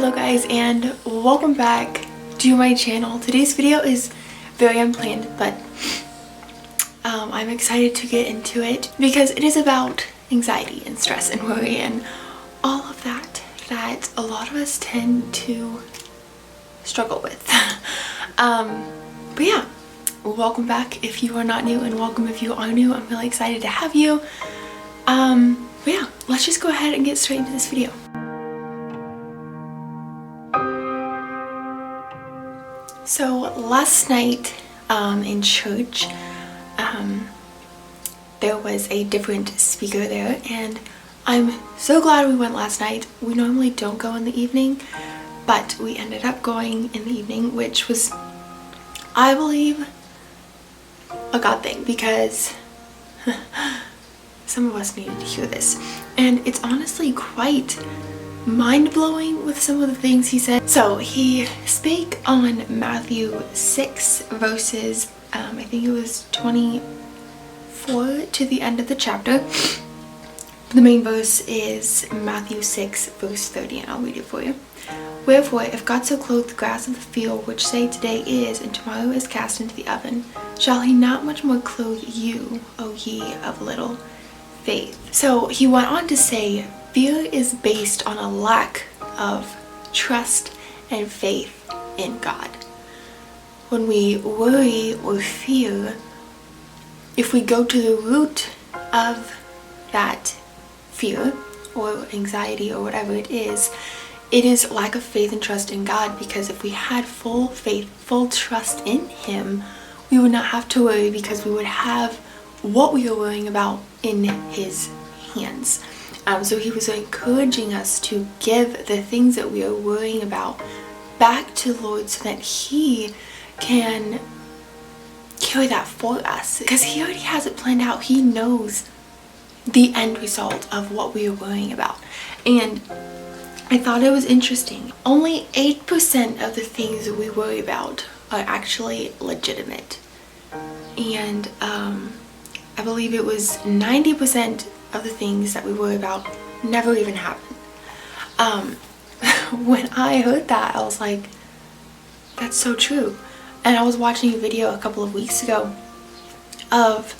Hello guys, and welcome back to my channel. Today's video is very unplanned, but I'm excited to get into it because it is about anxiety and stress and worry and all of that a lot of us tend to struggle with. But yeah, welcome back if you are not new, and welcome if you are new. I'm really excited to have you. But yeah, let's just go ahead and get straight into this video. So last night in church, there was a different speaker there, and I'm so glad we went last night. We normally don't go in the evening, but we ended up going in the evening, which was, I believe, a God thing, because some of us needed to hear this, and it's honestly quite mind-blowing with some of the things he said. So he spake on Matthew 6 verses, I think it was 24 to the end of the chapter. The main verse is Matthew 6 verse 30, and I'll read it for you. Wherefore, if God so clothe the grass of the field, which say today is, and tomorrow is cast into the oven, shall he not much more clothe you, O ye of little faith? So he went on to say, fear is based on a lack of trust and faith in God. When we worry or fear, if we go to the root of that fear or anxiety or whatever it is lack of faith and trust in God. Because if we had full faith, full trust in Him, we would not have to worry, because we would have what we are worrying about in His hands. So he was encouraging us to give the things that we are worrying about back to the Lord, so that He can carry that for us, because He already has it planned out. He knows the end result of what we are worrying about. And I thought it was interesting. Only 8% of the things that we worry about are actually legitimate. And I believe it was 90% of the things that we worry about never even happen. When I heard that, I was like, that's so true. And I was watching a video a couple of weeks ago of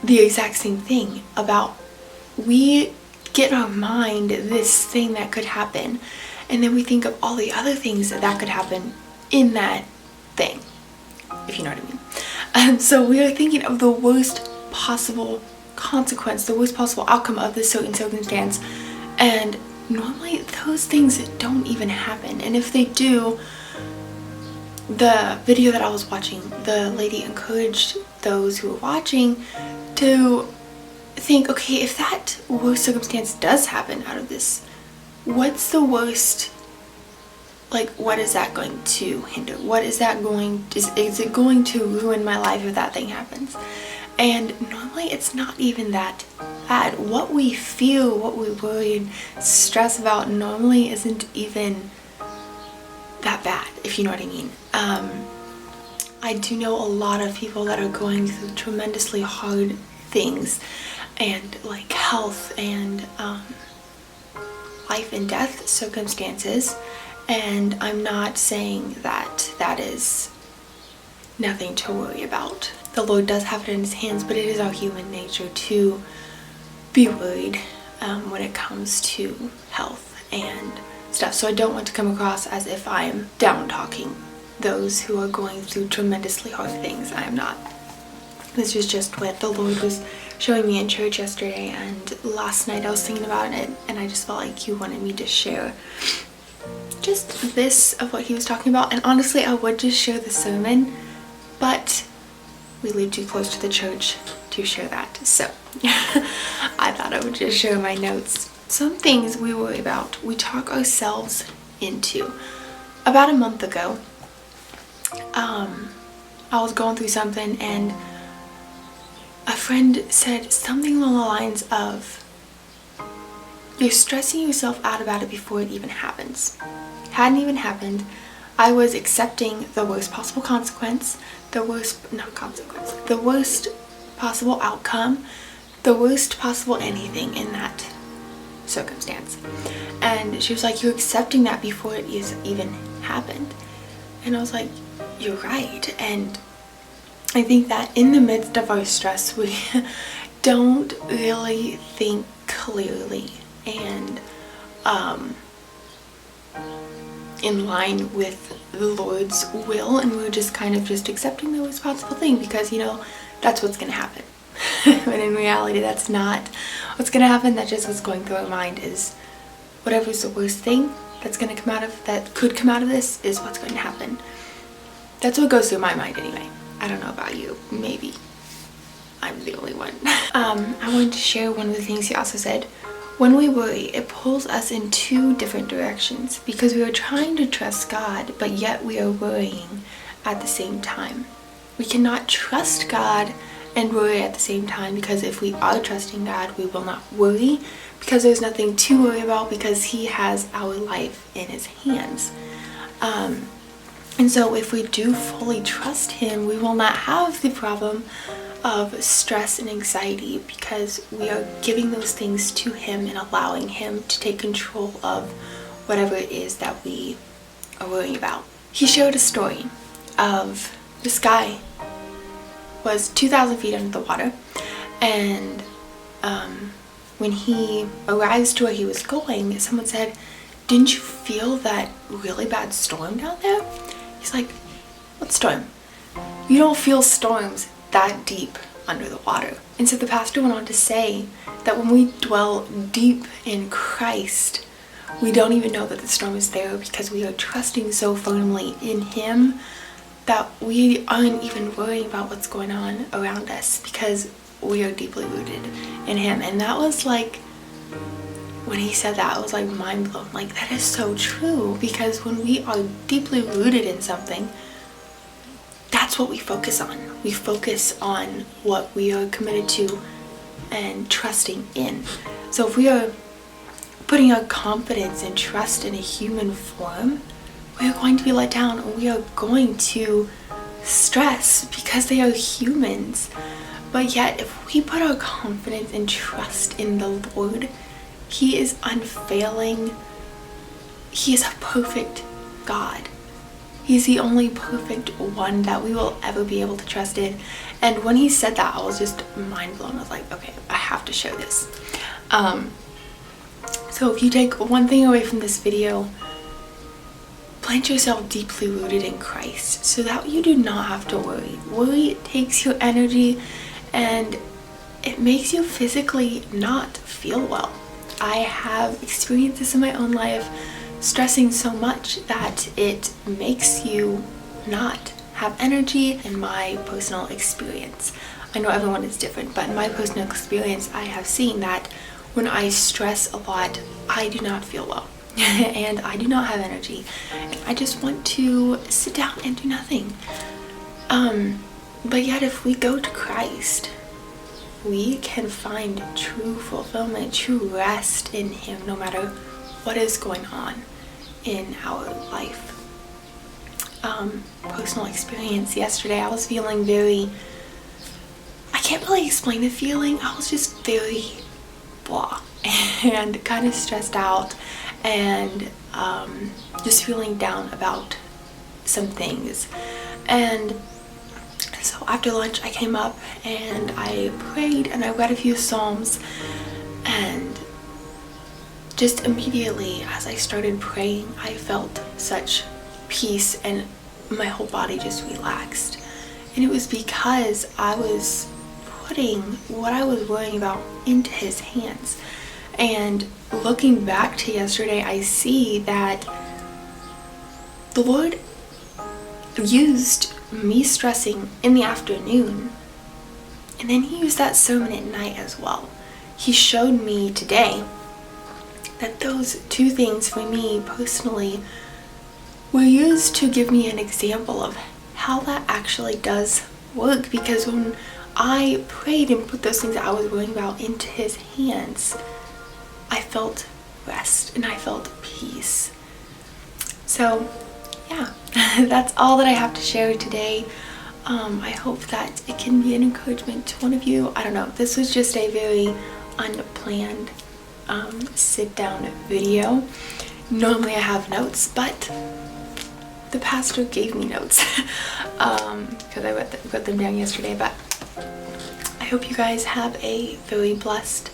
the exact same thing, about we get in our mind this thing that could happen, and then we think of all the other things that could happen in that thing, if you know what I mean. And so we are thinking of the worst possible consequence, the worst possible outcome of this certain circumstance, and normally those things don't even happen. And if they do, the video that I was watching, the lady encouraged those who were watching to think, okay, if that worst circumstance does happen out of this, what's the worst, like, what is that going to hinder? What is that going, is it going to ruin my life if that thing happens? And normally it's not even that bad. What we feel, what we worry and stress about normally isn't even that bad, if you know what I mean. I do know a lot of people that are going through tremendously hard things, and like health and life and death circumstances, and I'm not saying that that is nothing to worry about. The Lord does have it in His hands, but it is our human nature to be worried when it comes to health and stuff. So I don't want to come across as if I am down talking those who are going through tremendously hard things. I am not. This is just what the Lord was showing me in church yesterday, and last night I was thinking about it, and I just felt like He wanted me to share just this of what He was talking about. And honestly, I would just share the sermon, but we live too close to the church to share that, so I thought I would just share my notes. Some things we worry about, we talk ourselves into. About a month ago, I was going through something, and a friend said something along the lines of, you're stressing yourself out about it before it even happens. Hadn't even happened. I was accepting the worst possible consequence, the worst possible outcome, the worst possible anything in that circumstance. And she was like, you're accepting that before it is even happened. And I was like, you're right. And I think that in the midst of our stress, we don't really think clearly and in line with the Lord's will, and we're just kind of just accepting the responsible thing because, you know, that's what's gonna happen. But in reality, that's not what's gonna happen. That's just what's going through our mind is whatever's the worst thing that could come out of this is what's going to happen. That's what goes through my mind anyway. I don't know about you. Maybe I'm the only one. I wanted to share one of the things he also said. When we worry, it pulls us in two different directions because we are trying to trust God, but yet we are worrying at the same time. We cannot trust God and worry at the same time, because if we are trusting God, we will not worry because there's nothing to worry about because He has our life in His hands. And so if we do fully trust Him, we will not have the problem of stress and anxiety because we are giving those things to Him and allowing Him to take control of whatever it is that we are worrying about. He showed a story of this guy was 2,000 feet under the water, and when he arrives to where he was going, someone said, "Didn't you feel that really bad storm down there?" He's like, "What storm?" "You don't feel storms that deep under the water." And so the pastor went on to say that when we dwell deep in Christ, we don't even know that the storm is there because we are trusting so firmly in Him that we aren't even worrying about what's going on around us because we are deeply rooted in Him. And that was like, when he said that, I was like mind blown. Like, that is so true, because when we are deeply rooted in something, that's what we focus on. We focus on what we are committed to and trusting in. So if we are putting our confidence and trust in a human form, we are going to be let down, and we are going to stress because they are humans. But yet, if we put our confidence and trust in the Lord, He is unfailing. He is a perfect God. He's the only perfect one that we will ever be able to trust in. And when he said that, I was just mind blown. I was like, okay, I have to share this. So if you take one thing away from this video, plant yourself deeply rooted in Christ so that you do not have to worry. Worry takes your energy and it makes you physically not feel well. I have experienced this in my own life, stressing so much that it makes you not have energy. In my personal experience, I know everyone is different, but in my personal experience, I have seen that when I stress a lot, I do not feel well. And I do not have energy. I just want to sit down and do nothing. But yet if we go to Christ, we can find true fulfillment, true rest in Him, no matter what is going on in our life. Personal experience yesterday, I was feeling very, I can't really explain the feeling. I was just very blah and kind of stressed out and just feeling down about some things. And so after lunch I came up and I prayed and I read a few Psalms, and just immediately as I started praying, I felt such peace and my whole body just relaxed. And it was because I was putting what I was worrying about into His hands. And looking back to yesterday, I see that the Lord used me stressing in the afternoon, and then He used that sermon at night as well. He showed me today that those two things for me personally were used to give me an example of how that actually does work, because when I prayed and put those things that I was worrying about into His hands, I felt rest and I felt peace. So yeah, that's all that I have to share today. I hope that it can be an encouragement to one of you. I don't know, this was just a very unplanned sit down video. Normally I have notes, but the pastor gave me notes because I got them down yesterday. But I hope you guys have a very blessed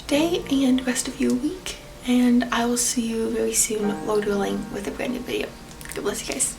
day and rest of your week, and I will see you very soon, Lord willing, with a brand new video. God bless you guys.